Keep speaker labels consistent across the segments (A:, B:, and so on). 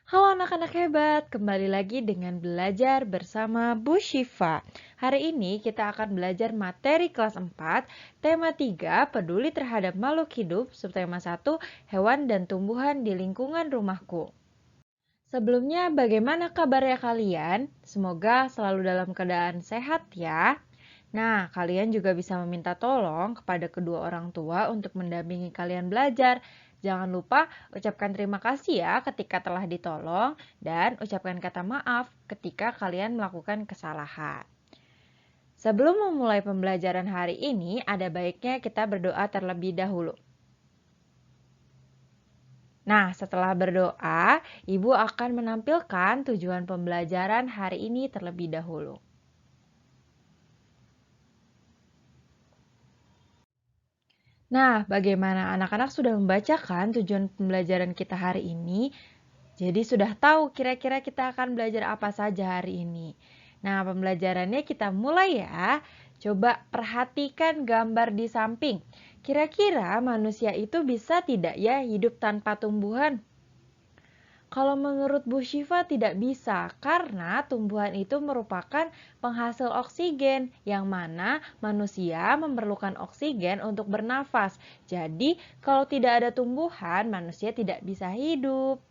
A: Halo anak-anak hebat, kembali lagi dengan belajar bersama Bu Syifa. Hari ini kita akan belajar materi kelas 4, tema 3, peduli terhadap makhluk hidup, subtema 1, hewan dan tumbuhan di lingkungan rumahku. Sebelumnya, bagaimana kabarnya kalian? Semoga selalu dalam keadaan sehat ya. Nah, kalian juga bisa meminta tolong kepada kedua orang tua untuk mendampingi kalian belajar. Jangan lupa ucapkan terima kasih ya ketika telah ditolong dan ucapkan kata maaf ketika kalian melakukan kesalahan. Sebelum memulai pembelajaran hari ini, ada baiknya kita berdoa terlebih dahulu. Nah, setelah berdoa, Ibu akan menampilkan tujuan pembelajaran hari ini terlebih dahulu. Nah, bagaimana anak-anak sudah membacakan tujuan pembelajaran kita hari ini? Jadi sudah tahu kira-kira kita akan belajar apa saja hari ini. Nah, pembelajarannya kita mulai ya. Coba perhatikan gambar di samping. Kira-kira manusia itu bisa tidak ya hidup tanpa tumbuhan? Kalau menurut Bu Syifa tidak bisa, karena tumbuhan itu merupakan penghasil oksigen, yang mana manusia memerlukan oksigen untuk bernafas. Jadi, kalau tidak ada tumbuhan, manusia tidak bisa hidup.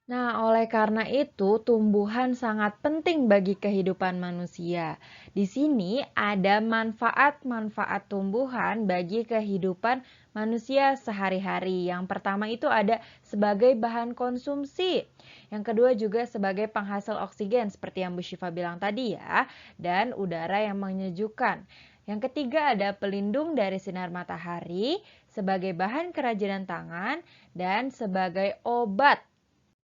A: Nah, oleh karena itu, tumbuhan sangat penting bagi kehidupan manusia. Di sini ada manfaat-manfaat tumbuhan bagi kehidupan manusia sehari-hari. Yang pertama itu ada sebagai bahan konsumsi. Yang kedua juga sebagai penghasil oksigen, seperti yang Bu Syifa bilang tadi ya, dan udara yang menyejukkan. Yang ketiga ada pelindung dari sinar matahari, sebagai bahan kerajinan tangan, dan sebagai obat.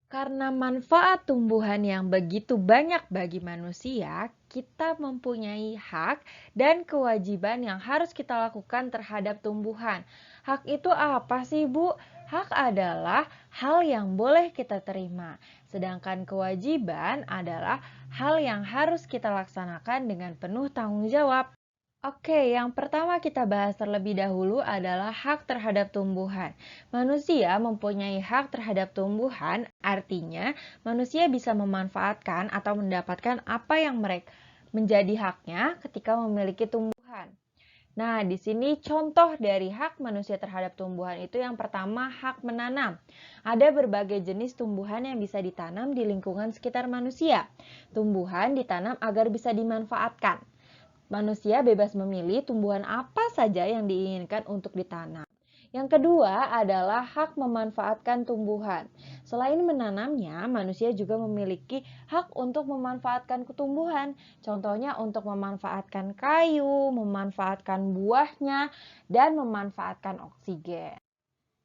A: Karena manfaat tumbuhan yang begitu banyak bagi manusia, kita mempunyai hak dan kewajiban yang harus kita lakukan terhadap tumbuhan. Hak itu apa sih, Bu? Hak adalah hal yang boleh kita terima, sedangkan kewajiban adalah hal yang harus kita laksanakan dengan penuh tanggung jawab. Oke, yang pertama kita bahas terlebih dahulu adalah hak terhadap tumbuhan. Manusia mempunyai hak terhadap tumbuhan, artinya manusia bisa memanfaatkan atau mendapatkan apa yang mereka menjadi haknya ketika memiliki tumbuhan. Nah, di sini contoh dari hak manusia terhadap tumbuhan itu yang pertama hak menanam. Ada berbagai jenis tumbuhan yang bisa ditanam di lingkungan sekitar manusia. Tumbuhan ditanam agar bisa dimanfaatkan. Manusia bebas memilih tumbuhan apa saja yang diinginkan untuk ditanam. Yang kedua adalah hak memanfaatkan tumbuhan. Selain menanamnya, manusia juga memiliki hak untuk memanfaatkan tumbuhan. Contohnya untuk memanfaatkan kayu, memanfaatkan buahnya, dan memanfaatkan oksigen.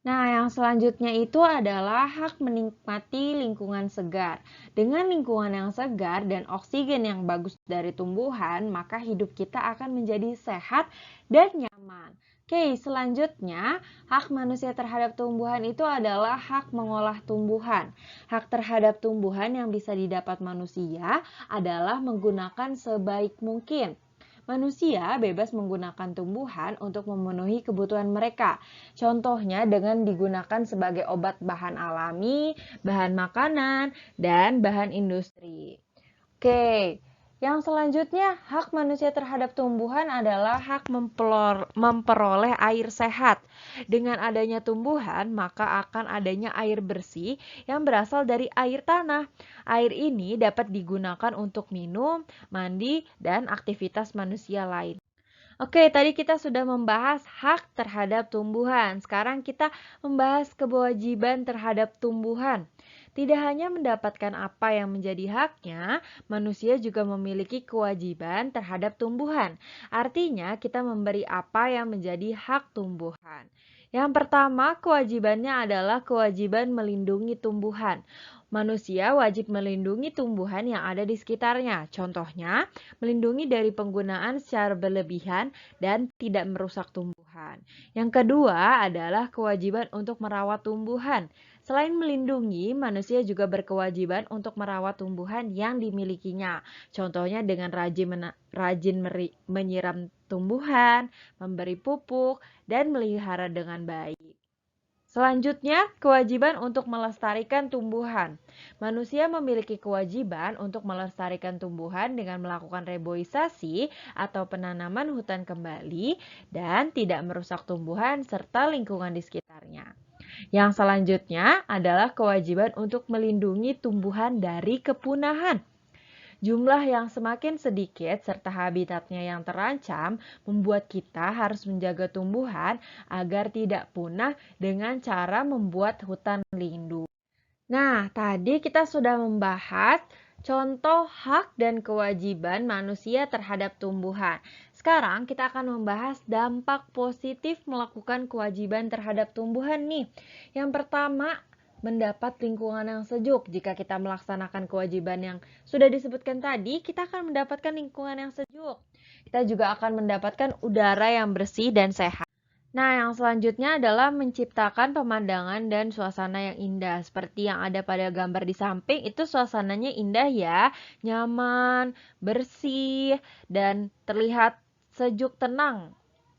A: Nah, yang selanjutnya itu adalah hak menikmati lingkungan segar. Dengan lingkungan yang segar dan oksigen yang bagus dari tumbuhan, maka hidup kita akan menjadi sehat dan nyaman. Oke, selanjutnya, hak manusia terhadap tumbuhan itu adalah hak mengolah tumbuhan. Hak terhadap tumbuhan yang bisa didapat manusia adalah menggunakan sebaik mungkin. Manusia bebas menggunakan tumbuhan untuk memenuhi kebutuhan mereka. Contohnya dengan digunakan sebagai obat bahan alami, bahan makanan, dan bahan industri. Oke, yang selanjutnya hak manusia terhadap tumbuhan adalah hak memperoleh air sehat. Dengan adanya tumbuhan, maka akan adanya air bersih yang berasal dari air tanah. Air ini dapat digunakan untuk minum, mandi, dan aktivitas manusia lain. Oke, tadi kita sudah membahas hak terhadap tumbuhan. Sekarang kita membahas kewajiban terhadap tumbuhan. Tidak hanya mendapatkan apa yang menjadi haknya, manusia juga memiliki kewajiban terhadap tumbuhan. Artinya, kita memberi apa yang menjadi hak tumbuhan. Yang pertama, kewajibannya adalah kewajiban melindungi tumbuhan. Manusia wajib melindungi tumbuhan yang ada di sekitarnya. Contohnya, melindungi dari penggunaan secara berlebihan dan tidak merusak tumbuhan. Yang kedua adalah kewajiban untuk merawat tumbuhan. Selain melindungi, manusia juga berkewajiban untuk merawat tumbuhan yang dimilikinya. Contohnya dengan rajin menyiram tumbuhan, memberi pupuk, dan melihara dengan baik. Selanjutnya, kewajiban untuk melestarikan tumbuhan. Manusia memiliki kewajiban untuk melestarikan tumbuhan dengan melakukan reboisasi atau penanaman hutan kembali dan tidak merusak tumbuhan serta lingkungan di sekitarnya. Yang selanjutnya adalah kewajiban untuk melindungi tumbuhan dari kepunahan. Jumlah yang semakin sedikit serta habitatnya yang terancam membuat kita harus menjaga tumbuhan agar tidak punah dengan cara membuat hutan lindung. Nah, tadi kita sudah membahas contoh hak dan kewajiban manusia terhadap tumbuhan. Sekarang kita akan membahas dampak positif melakukan kewajiban terhadap tumbuhan nih. Yang pertama, mendapat lingkungan yang sejuk. Jika kita melaksanakan kewajiban yang sudah disebutkan tadi, kita akan mendapatkan lingkungan yang sejuk. Kita juga akan mendapatkan udara yang bersih dan sehat. Nah, yang selanjutnya adalah menciptakan pemandangan dan suasana yang indah. Seperti yang ada pada gambar di samping, itu suasananya indah ya, nyaman, bersih, dan terlihat sejuk tenang.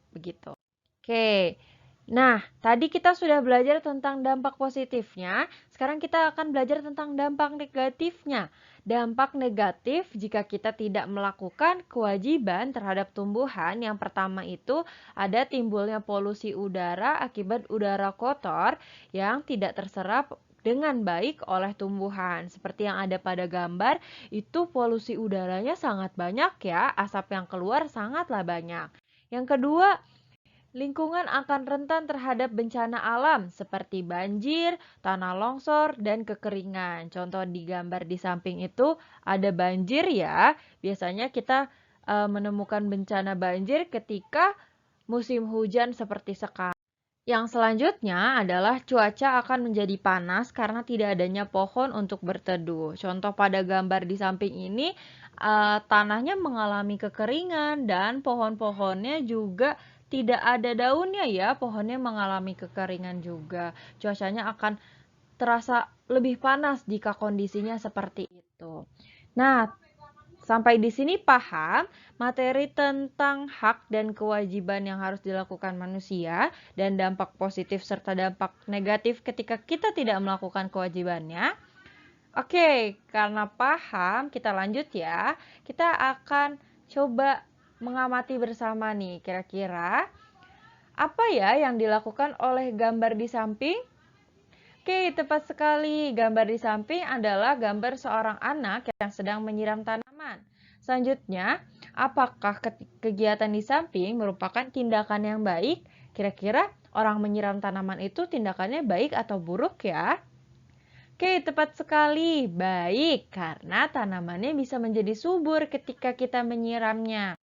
A: Begitu. Oke, nah tadi kita sudah belajar tentang dampak positifnya. Sekarang kita akan belajar tentang dampak negatifnya. Dampak negatif jika kita tidak melakukan kewajiban terhadap tumbuhan. Yang pertama itu ada timbulnya polusi udara akibat udara kotor yang tidak terserap dengan baik oleh tumbuhan. Seperti yang ada pada gambar, itu polusi udaranya sangat banyak ya, asap yang keluar sangatlah banyak. Yang kedua, lingkungan akan rentan terhadap bencana alam seperti banjir, tanah longsor, dan kekeringan. Contoh di gambar di samping itu ada banjir ya. Biasanya kita menemukan bencana banjir ketika musim hujan seperti sekarang. Yang selanjutnya adalah cuaca akan menjadi panas karena tidak adanya pohon untuk berteduh. Contoh pada gambar di samping ini, tanahnya mengalami kekeringan dan pohon-pohonnya juga tidak ada daunnya ya, pohonnya mengalami kekeringan juga. Cuacanya akan terasa lebih panas jika kondisinya seperti itu. Nah, sampai di sini paham materi tentang hak dan kewajiban yang harus dilakukan manusia dan dampak positif serta dampak negatif ketika kita tidak melakukan kewajibannya. Oke, karena paham, kita lanjut ya. Kita akan coba mengamati bersama nih, kira-kira apa ya yang dilakukan oleh gambar di samping? Oke, tepat sekali. Gambar di samping adalah gambar seorang anak yang sedang menyiram tanaman. Selanjutnya, apakah kegiatan di samping merupakan tindakan yang baik? Kira-kira orang menyiram tanaman itu tindakannya baik atau buruk ya? Oke, tepat sekali. Baik, karena tanamannya bisa menjadi subur ketika kita menyiramnya.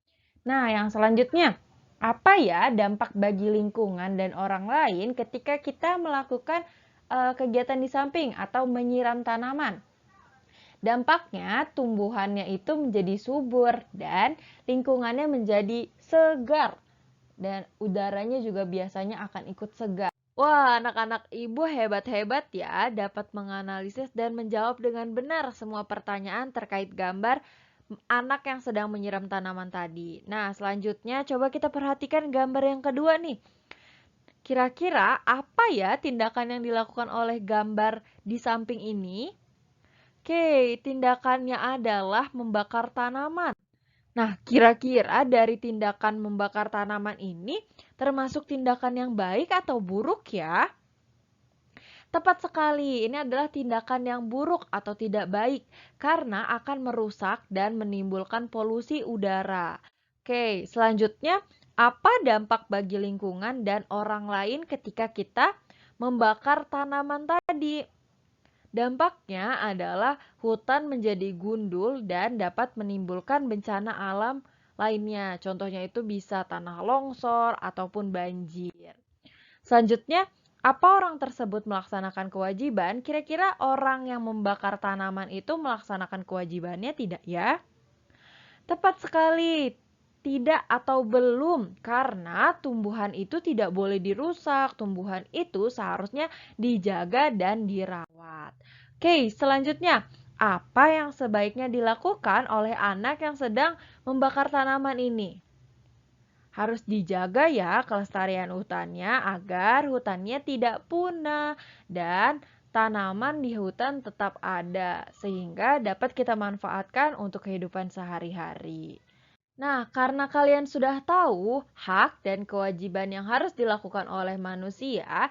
A: Nah, yang selanjutnya, apa ya dampak bagi lingkungan dan orang lain ketika kita melakukan kegiatan di samping atau menyiram tanaman? Dampaknya, tumbuhannya itu menjadi subur dan lingkungannya menjadi segar. Dan udaranya juga biasanya akan ikut segar. Wah, anak-anak ibu hebat-hebat ya, dapat menganalisis dan menjawab dengan benar semua pertanyaan terkait gambar anak yang sedang menyiram tanaman tadi. Nah, selanjutnya coba kita perhatikan gambar yang kedua nih. Kira-kira apa ya tindakan yang dilakukan oleh gambar di samping ini? Oke, tindakannya adalah membakar tanaman. Nah, kira-kira dari tindakan membakar tanaman ini termasuk tindakan yang baik atau buruk ya? Tepat sekali, ini adalah tindakan yang buruk atau tidak baik karena akan merusak dan menimbulkan polusi udara. Oke, selanjutnya apa dampak bagi lingkungan dan orang lain ketika kita membakar tanaman tadi? Dampaknya adalah hutan menjadi gundul dan dapat menimbulkan bencana alam lainnya. Contohnya itu bisa tanah longsor ataupun banjir. Selanjutnya, apa orang tersebut melaksanakan kewajiban? Kira-kira orang yang membakar tanaman itu melaksanakan kewajibannya tidak ya? Tepat sekali. Tidak atau belum, karena tumbuhan itu tidak boleh dirusak. Tumbuhan itu seharusnya dijaga dan dirawat. Oke, selanjutnya, apa yang sebaiknya dilakukan oleh anak yang sedang membakar tanaman ini? Harus dijaga ya kelestarian hutannya agar hutannya tidak punah dan tanaman di hutan tetap ada sehingga dapat kita manfaatkan untuk kehidupan sehari-hari. Nah, karena kalian sudah tahu hak dan kewajiban yang harus dilakukan oleh manusia,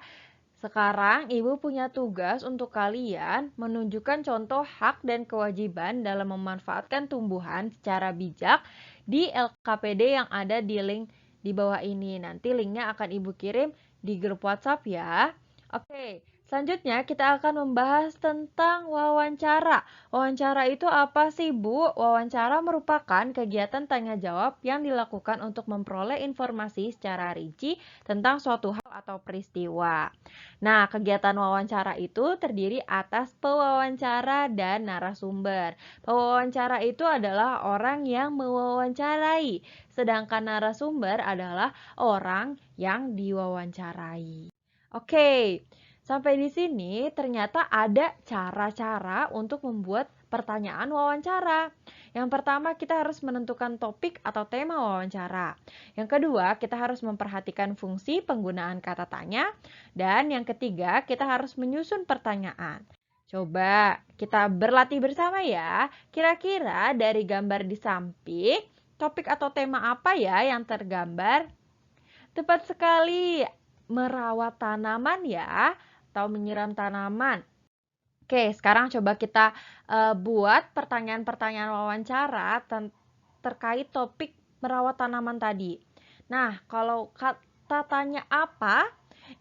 A: sekarang Ibu punya tugas untuk kalian menunjukkan contoh hak dan kewajiban dalam memanfaatkan tumbuhan secara bijak di LKPD yang ada di link di bawah ini. Nanti linknya akan Ibu kirim di grup WhatsApp ya. Oke, selanjutnya kita akan membahas tentang wawancara. Wawancara itu apa sih, Bu? Wawancara merupakan kegiatan tanya jawab yang dilakukan untuk memperoleh informasi secara rinci tentang suatu hal atau peristiwa. Nah, kegiatan wawancara itu terdiri atas pewawancara dan narasumber. Pewawancara itu adalah orang yang mewawancarai, sedangkan narasumber adalah orang yang diwawancarai. Oke, sampai di sini ternyata ada cara-cara untuk membuat pertanyaan wawancara. Yang pertama, kita harus menentukan topik atau tema wawancara. Yang kedua, kita harus memperhatikan fungsi penggunaan kata tanya. Dan yang ketiga, kita harus menyusun pertanyaan. Coba kita berlatih bersama ya. Kira-kira dari gambar di samping, topik atau tema apa ya yang tergambar? Tepat sekali, merawat tanaman ya, atau menyiram tanaman. Oke, sekarang coba kita buat pertanyaan-pertanyaan wawancara terkait topik merawat tanaman tadi. Nah, kalau kata tanya apa,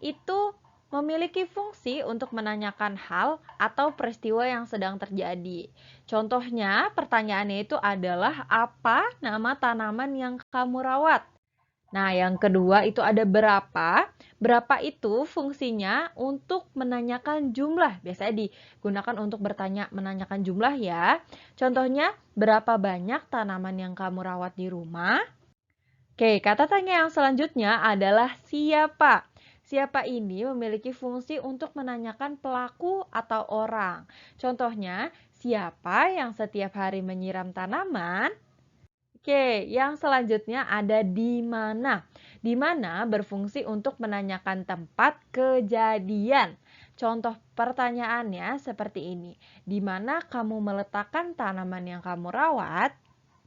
A: itu memiliki fungsi untuk menanyakan hal atau peristiwa yang sedang terjadi. Contohnya, pertanyaannya itu adalah apa nama tanaman yang kamu rawat? Nah, yang kedua itu ada berapa. Berapa itu fungsinya untuk menanyakan jumlah. Biasanya digunakan untuk menanyakan jumlah ya. Contohnya, berapa banyak tanaman yang kamu rawat di rumah? Oke, kata tanya yang selanjutnya adalah siapa. Siapa ini memiliki fungsi untuk menanyakan pelaku atau orang. Contohnya, siapa yang setiap hari menyiram tanaman? Oke, yang selanjutnya ada di mana. Di mana berfungsi untuk menanyakan tempat kejadian. Contoh pertanyaannya seperti ini. Di mana kamu meletakkan tanaman yang kamu rawat?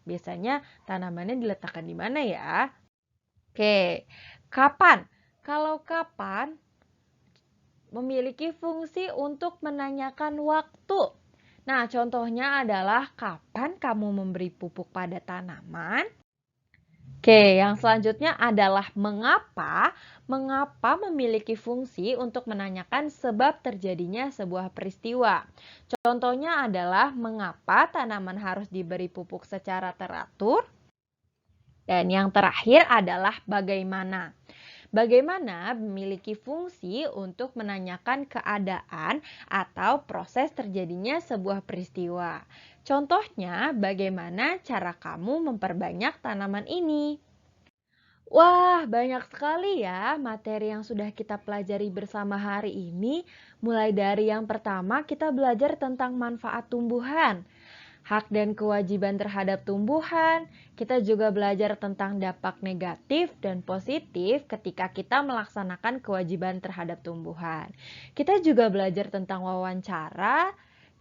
A: Biasanya tanamannya diletakkan di mana ya? Oke, kapan? Kalau kapan memiliki fungsi untuk menanyakan waktu. Nah, contohnya adalah kapan kamu memberi pupuk pada tanaman? Oke, yang selanjutnya adalah mengapa. Mengapa memiliki fungsi untuk menanyakan sebab terjadinya sebuah peristiwa. Contohnya adalah mengapa tanaman harus diberi pupuk secara teratur. Dan yang terakhir adalah bagaimana. Bagaimana memiliki fungsi untuk menanyakan keadaan atau proses terjadinya sebuah peristiwa. Contohnya, bagaimana cara kamu memperbanyak tanaman ini? Wah, banyak sekali ya materi yang sudah kita pelajari bersama hari ini. Mulai dari yang pertama, kita belajar tentang manfaat tumbuhan, hak dan kewajiban terhadap tumbuhan. Kita juga belajar tentang dampak negatif dan positif ketika kita melaksanakan kewajiban terhadap tumbuhan. Kita juga belajar tentang wawancara,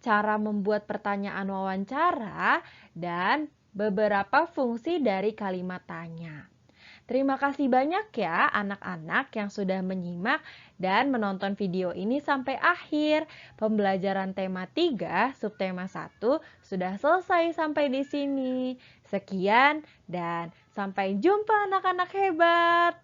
A: cara membuat pertanyaan wawancara, dan beberapa fungsi dari kalimat tanya. Terima kasih banyak ya anak-anak yang sudah menyimak dan menonton video ini sampai akhir. Pembelajaran tema 3, subtema 1 sudah selesai sampai di sini. Sekian dan sampai jumpa anak-anak hebat.